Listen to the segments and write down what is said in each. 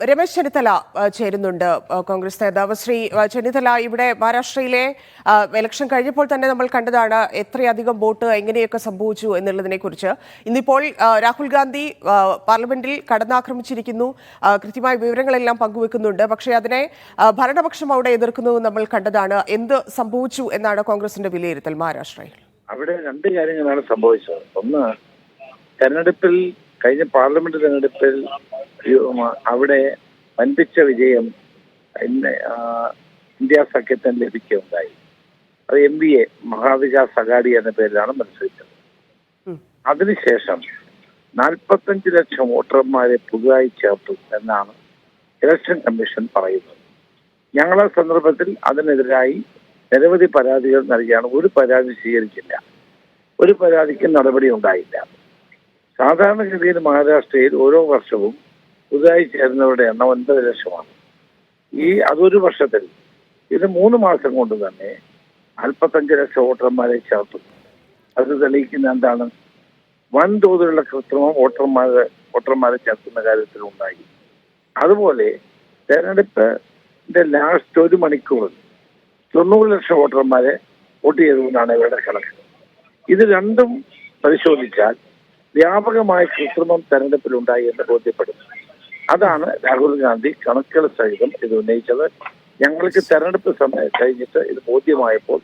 രമേശ് ചെന്നിത്തല ചേരുന്നുണ്ട്, കോൺഗ്രസ് നേതാവ്. ശ്രീ ചെന്നിത്തല, ഇവിടെ മഹാരാഷ്ട്രയിലെ ഇലക്ഷൻ കഴിഞ്ഞപ്പോൾ തന്നെ നമ്മൾ കണ്ടതാണ് എത്രയധികം വോട്ട് എങ്ങനെയൊക്കെ സംഭവിച്ചു എന്നുള്ളതിനെ കുറിച്ച്. ഇന്നിപ്പോൾ രാഹുൽ ഗാന്ധി പാർലമെന്റിൽ കടന്നാക്രമിച്ചിരിക്കുന്നു, കൃത്യമായ വിവരങ്ങളെല്ലാം പങ്കുവെക്കുന്നുണ്ട്. പക്ഷേ അതിനെ ഭരണപക്ഷം അവിടെ എതിർക്കുന്നത് നമ്മൾ കണ്ടതാണ്. എന്ത് സംഭവിച്ചു എന്നാണ് കോൺഗ്രസിന്റെ വിലയിരുത്തൽ മഹാരാഷ്ട്രയിൽ? അവിടെ രണ്ട് കാര്യങ്ങളാണ് സംഭവിച്ചത്. ഒന്ന്, തെരഞ്ഞെടുപ്പിൽ കഴിഞ്ഞ പാർലമെന്റ് തെരഞ്ഞെടുപ്പിൽ അവിടെ വൻപിച്ച വിജയം ഇന്ത്യ സഖ്യത്തിന് ലഭിക്കുകയുണ്ടായി. അത് MVA മഹാവികാസ് അഘാടി എന്ന പേരിലാണ് മത്സരിച്ചത്. അതിനുശേഷം 45 ലക്ഷം വോട്ടർമാരെ പുതുതായി ചേർത്തു എന്നാണ് ഇലക്ഷൻ കമ്മീഷൻ പറയുന്നത്. ഞങ്ങളെ സന്ദർഭത്തിൽ അതിനെതിരായി നിരവധി പരാതികൾ നൽകിയാണ്. ഒരു പരാതി സ്വീകരിച്ചില്ല, ഒരു പരാതിക്കും നടപടി ഉണ്ടായില്ല. സാധാരണഗതിയിൽ മഹാരാഷ്ട്രയിൽ ഓരോ വർഷവും പുതുതായി ചേരുന്നവരുടെ എണ്ണം 9 ലക്ഷമാണ്. അതൊരു വർഷത്തിൽ ഇത് 3 മാസം കൊണ്ട് തന്നെ 45 ലക്ഷം വോട്ടർമാരെ ചേർത്തു. അത് തെളിയിക്കുന്ന എന്താണ്? വൻതോതിലുള്ള കൃത്രിമം വോട്ടർമാരെ ചേർക്കുന്ന കാര്യത്തിൽ ഉണ്ടായി. അതുപോലെ തെരഞ്ഞെടുപ്പിന്റെ ലാസ്റ്റ് 1 മണിക്കൂറിൽ 90 ലക്ഷം വോട്ടർമാരെ വോട്ട് ചെയ്തുകൊണ്ടാണ് ഇവരുടെ കണക്ക്. ഇത് രണ്ടും പരിശോധിച്ചാൽ വ്യാപകമായ കൃത്രിമം തെരഞ്ഞെടുപ്പിലുണ്ടായി എന്ന് ബോധ്യപ്പെടുന്നു. അതാണ് രാഹുൽ ഗാന്ധി കണക്കുകൾ സഹിതം ഇത് ഉന്നയിച്ചത്. ഞങ്ങൾക്ക് തെരഞ്ഞെടുപ്പ് സമയം കഴിഞ്ഞിട്ട് ഇത് ബോധ്യമായപ്പോൾ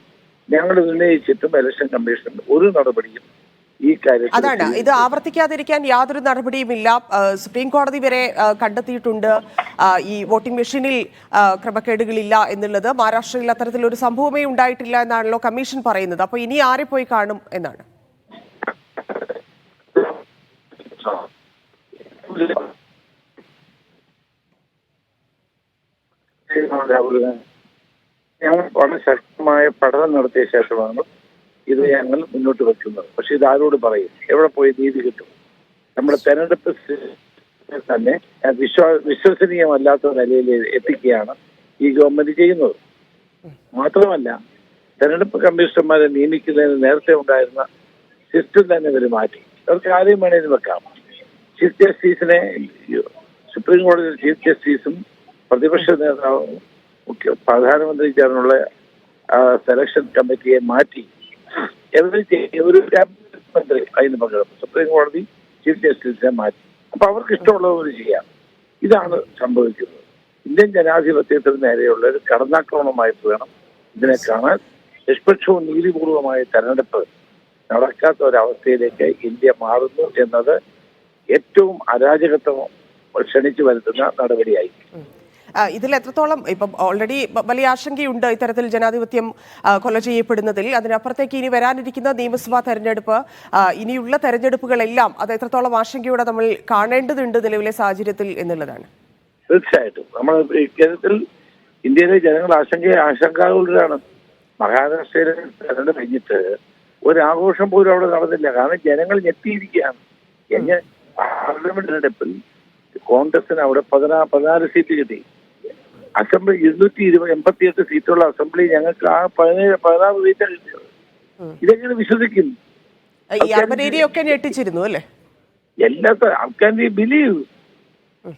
ഞങ്ങൾ ഉന്നയിച്ചിട്ടും ഇലക്ഷൻ കമ്മീഷൻ ഒരു നടപടിയും ഈ കാര്യത്തിൽ അതാണ്. ഇത് ആവർത്തിക്കാതിരിക്കാൻ യാതൊരു നടപടിയുമില്ല. സുപ്രീം കോടതി വരെ കണ്ടെത്തിയിട്ടുണ്ട് ഈ വോട്ടിംഗ് മെഷീനിൽ ക്രമക്കേടുകളില്ല എന്നുള്ളത്. മഹാരാഷ്ട്രയിൽ അത്തരത്തിലൊരു സംഭവമേ ഉണ്ടായിട്ടില്ല എന്നാണല്ലോ കമ്മീഷൻ പറയുന്നത്. അപ്പോൾ ഇനി ആരെ പോയി കാണും എന്നാണ്? ഞങ്ങൾ വളരെ ശക്തമായ പഠനം നടത്തിയ ശേഷമാണ് ഇത് ഞങ്ങൾ മുന്നോട്ട് വെക്കുന്നത്. പക്ഷെ ഇത് ആരോട് പറയും? എവിടെ പോയി നീതി കിട്ടും? നമ്മുടെ തെരഞ്ഞെടുപ്പ് തന്നെ വിശ്വസനീയമല്ലാത്ത നിലയിൽ എത്തിക്കുകയാണ് ഈ ഗവൺമെന്റ് ചെയ്യുന്നത്. മാത്രമല്ല, തെരഞ്ഞെടുപ്പ് കമ്മീഷണർമാരെ നിയമിക്കുന്നതിന് നേരത്തെ ഉണ്ടായിരുന്ന സിസ്റ്റം തന്നെ ഇവർ മാറ്റി. അവർക്ക് ആരെയും വേണേലും വെക്കാം. ചീഫ് ജസ്റ്റിസിനെ സുപ്രീം കോടതി ചീഫ് ജസ്റ്റിസും പ്രതിപക്ഷ നേതാവും പ്രധാനമന്ത്രി ചേർന്നുള്ള സെലക്ഷൻ കമ്മിറ്റിയെ മാറ്റി ഒരു മന്ത്രി അതിന് പകരം സുപ്രീം കോടതി ചീഫ് ജസ്റ്റിസിനെ മാറ്റി. അപ്പൊ അവർക്ക് ഇഷ്ടമുള്ളവർ ചെയ്യാം. ഇതാണ് സംഭവിക്കുന്നത്. ഇന്ത്യൻ ജനാധിപത്യത്തിന് നേരെയുള്ള ഒരു കടന്നാക്രമണമായിട്ട് വേണം ഇതിനെ കാണാൻ. നിഷ്പക്ഷവും നീതിപൂർവമായ തെരഞ്ഞെടുപ്പ് നടക്കാത്ത ഒരവസ്ഥയിലേക്ക് ഇന്ത്യ മാറുന്നു എന്നത് ഏറ്റവും അരാജകത്വം ക്ഷണിച്ചു വരുത്തുന്ന നടപടിയായി. ഇതിൽ എത്രത്തോളം ഇപ്പം ഓൾറെഡി വലിയ ആശങ്കയുണ്ട് ഇത്തരത്തിൽ ജനാധിപത്യം കൊല ചെയ്യപ്പെടുന്നതിൽ. അതിനപ്പുറത്തേക്ക് ഇനി വരാനിരിക്കുന്ന നിയമസഭാ തെരഞ്ഞെടുപ്പ്, ഇനിയുള്ള തെരഞ്ഞെടുപ്പുകളെല്ലാം അത് എത്രത്തോളം ആശങ്കയോടെ നമ്മൾ കാണേണ്ടതുണ്ട് നിലവിലെ സാഹചര്യത്തിൽ എന്നുള്ളതാണ്. തീർച്ചയായിട്ടും നമ്മൾ ഇക്കാര്യത്തിൽ ഇന്ത്യയിലെ ജനങ്ങൾ ആശങ്കാകുലരാണ്. മഹാരാഷ്ട്രയിലെ തെരഞ്ഞെടുപ്പ് കഴിഞ്ഞിട്ട് ഒരാഘോഷം പോലും അവിടെ നടന്നില്ല. കാരണം ജനങ്ങൾ ഞെട്ടിയിരിക്കുകയാണ്. പാർലമെന്റ് തെരഞ്ഞെടുപ്പിൽ കോൺഗ്രസിന് അവിടെ 14 സീറ്റ് കിട്ടി. അസംബ്ലി 288 സീറ്റുള്ള അസംബ്ലി ഞങ്ങൾക്ക് ആ 16 സീറ്റാണ് കിട്ടിയത്. ഇതെങ്ങനെ വിശ്വസിക്കും? ഞെട്ടിച്ചിരുന്നു അല്ലേ? എല്ലാത്ത ആൾക്കാരുടെ ബിലീവ്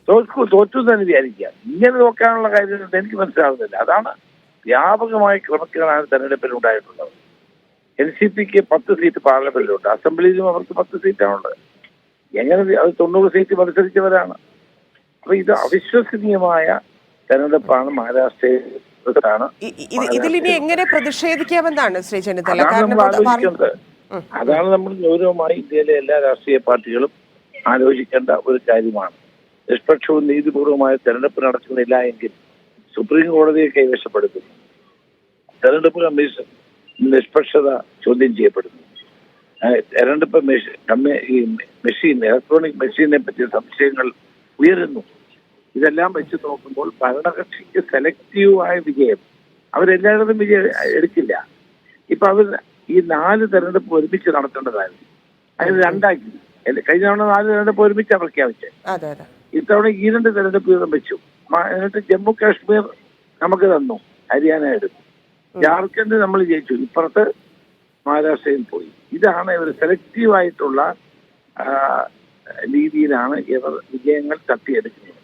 തോറ്റു തന്നെ വിചാരിക്കുക. ഇങ്ങനെ നോക്കാനുള്ള കാര്യം എനിക്ക് മനസ്സിലാവുന്നില്ല. അതാണ് വ്യാപകമായ ക്രമക്കേടാണ് തെരഞ്ഞെടുപ്പിൽ ഉണ്ടായിട്ടുള്ളത്. NCPക്ക് 10 സീറ്റ് പാർലമെന്റിലുണ്ട്, അസംബ്ലിയിലും അവർക്ക് 10 സീറ്റാണുള്ളത്. എങ്ങനെ അത് 90 സീറ്റ് മത്സരിച്ചവരാണ്. അപ്പൊ ഇത് അവിശ്വസനീയമായ തെരഞ്ഞെടുപ്പാണ് മഹാരാഷ്ട്രയിൽ. ഇതിലിനി എങ്ങനെ പ്രതിഷേധിക്കാമെന്നാണ് ശ്രീ ചെന്നിത്തല നമ്മൾ ആലോചിക്കുന്നത്. അതാണ് നമ്മൾ ഗൗരവമായി ഇന്ത്യയിലെ എല്ലാ രാഷ്ട്രീയ പാർട്ടികളും ആലോചിക്കേണ്ട ഒരു കാര്യമാണ്. നിഷ്പക്ഷവും നീതിപൂർവമായ തെരഞ്ഞെടുപ്പ് നടക്കുന്നില്ല എങ്കിൽ സുപ്രീം കോടതിയെ കൈവശപ്പെടുത്തുന്നു. തെരഞ്ഞെടുപ്പ് കമ്മീഷൻ നിഷ്പക്ഷത ചോദ്യം ചെയ്യപ്പെടുന്നു. തെരഞ്ഞെടുപ്പ് മെഷീൻ ഇലക്ട്രോണിക് മെഷീനെ പറ്റിയ സംശയങ്ങൾ ഉയരുന്നു. ഇതെല്ലാം വെച്ച് നോക്കുമ്പോൾ ഭരണകക്ഷിക്ക് സെലക്റ്റീവായ വിജയം അവരെല്ലായിടത്തും വിജയം എടുക്കില്ല. ഇപ്പൊ അവർ ഈ 4 തെരഞ്ഞെടുപ്പ് ഒരുമിച്ച് നടത്തേണ്ടതായിരുന്നു. അതിന് 2 ആക്കി. കഴിഞ്ഞ തവണ 4 തെരഞ്ഞെടുപ്പ് ഒരുമിച്ചാണ് പ്രഖ്യാപിച്ചത്. ഇത്തവണ ഈ 2 തെരഞ്ഞെടുപ്പ് വീതം വെച്ചു. എന്നിട്ട് ജമ്മു കാശ്മീർ നമുക്ക് തന്നു, ഹരിയാന എടുത്തു, ജാർഖണ്ഡ് നമ്മൾ ജയിച്ചു, ഇപ്പുറത്ത് മഹാരാഷ്ട്രയിൽ പോയി. ഇതാണ് ഇവർ സെലക്റ്റീവായിട്ടുള്ള രീതിയിലാണ് ഇവർ വിജയങ്ങൾ തട്ടിയെടുക്കുന്നത്.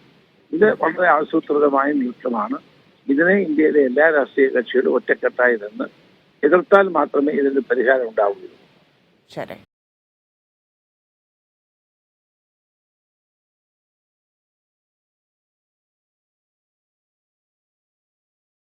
ഇത് വളരെ ആസൂത്രിതമായ നീക്കമാണ്. ഇതിനെ ഇന്ത്യയിലെ എല്ലാ രാഷ്ട്രീയ കക്ഷികളും ഒറ്റക്കെട്ടായി നിന്ന് എതിർത്താൽ മാത്രമേ ഇതിന് പരിഹാരം ഉണ്ടാവുകയുള്ളൂ. ശരി.